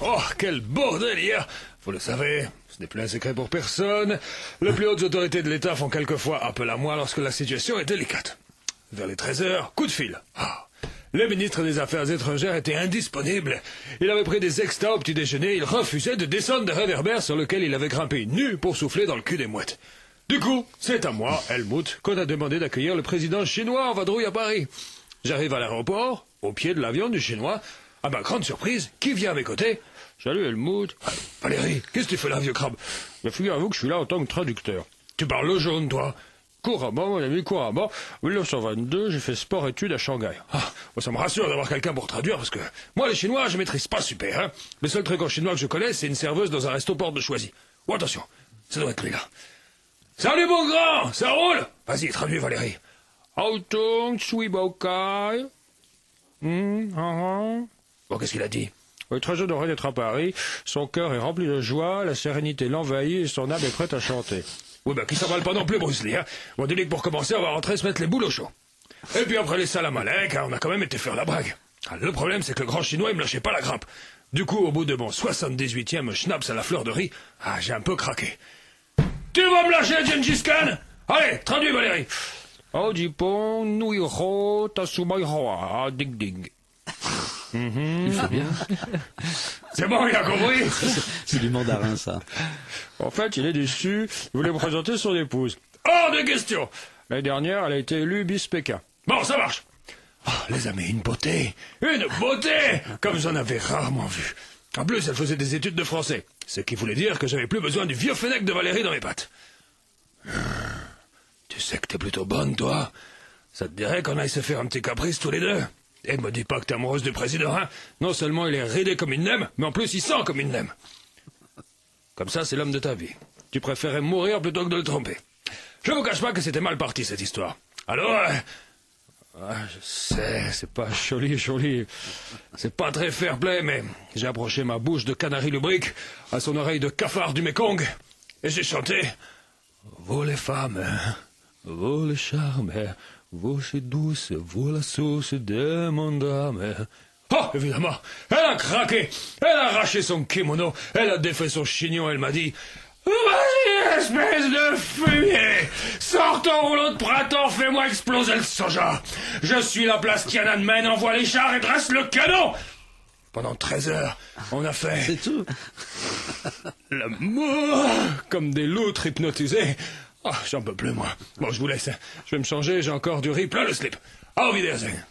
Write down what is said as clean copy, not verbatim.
Oh, quel bordel hier! Vous le savez, ce n'est plus un secret pour personne. Les plus hautes autorités de l'État font quelquefois appel à moi lorsque la situation est délicate. Vers les 13 heures, coup de fil. Ah. Le ministre des Affaires étrangères était indisponible. Il avait pris des extas au petit déjeuner. Il refusait de descendre des réverbères sur lequel il avait grimpé nu pour souffler dans le cul des mouettes. Du coup, c'est à moi, Helmut, qu'on a demandé d'accueillir le président chinois en vadrouille à Paris. J'arrive à l'aéroport, au pied de l'avion du Chinois. À ma grande surprise, qui vient à mes côtés? Salut Helmut. Valérie, qu'est-ce que tu fais là, vieux crabe? Figurez-vous que je suis là en tant que traducteur. Tu parles le jaune, toi? Couramment, mon ami, couramment. 1922, j'ai fait sport-études à Shanghai. Ah, ça me rassure d'avoir quelqu'un pour traduire, parce que moi, les Chinois, je maîtrise pas super, hein. Le seul truc en chinois que je connais, c'est une serveuse dans un resto porte de Choisy. Oh, attention, ça doit être lui, là. Salut, mon grand, ça roule? Vas-y, traduis, Valérie. Autung, Sui Bokai. Bon, qu'est-ce qu'il a dit? Il est très honoré d'être à Paris. Son cœur est rempli de joie, la sérénité l'envahit et son âme est prête à chanter. Oui, ben, qui s'emballe pas non plus, Bruce Lee, hein. Bon, dis-lui que pour commencer, on va rentrer se mettre les boules au chaud. Et puis après les salam alek, hein, on a quand même été faire la brague. Ah, le problème, c'est que le grand chinois, il me lâchait pas la grimpe. Du coup, au bout de mon 78e schnaps à la fleur de riz, j'ai un peu craqué. Tu vas me lâcher, Gengis Khan? Allez, traduis, Valérie. Oh, Jipon, Nuiro, Tasumai Hoa, ding ding. Il fait bien. C'est bon, il a compris. C'est du mandarin, ça. En fait, il est déçu. Il voulait me présenter son épouse. Hors de question. L'année dernière, elle a été élue Miss Pékin. Bon, ça marche. Oh, les amis, une beauté. Une beauté comme j'en avais rarement vu. En plus, elle faisait des études de français. Ce qui voulait dire que j'avais plus besoin du vieux fennec de Valérie dans mes pattes. Tu sais que t'es plutôt bonne, toi. Ça te dirait qu'on aille se faire un petit caprice tous les deux? Et me dis pas que t'es amoureuse du président, hein. Non seulement il est ridé comme une nem, mais en plus il sent comme une nem. Comme ça, c'est l'homme de ta vie. Tu préférais mourir plutôt que de le tromper. Je vous cache pas que c'était mal parti, cette histoire. Alors, je sais, c'est pas joli. C'est pas très fair-play, mais j'ai approché ma bouche de canari lubrique à son oreille de cafard du Mekong, et j'ai chanté « Vous les femmes, vous les charmes, vous si douce, vous la sauce de mon drame. » Oh, évidemment, elle a craqué, elle a arraché son kimono, elle a défait son chignon, elle m'a dit « Vas-y, espèce de fumier, sors ton rouleau de printemps, fais-moi exploser le soja. Je suis la place Tiananmen, envoie les chars et dresse le canon. » Pendant 13 heures, on a fait... C'est tout. L'amour, comme des loutres hypnotisées. Oh, j'en peux plus, moi. Bon, je vous laisse. Je vais me changer, j'ai encore du riz plein le slip. Au Wiedersehen.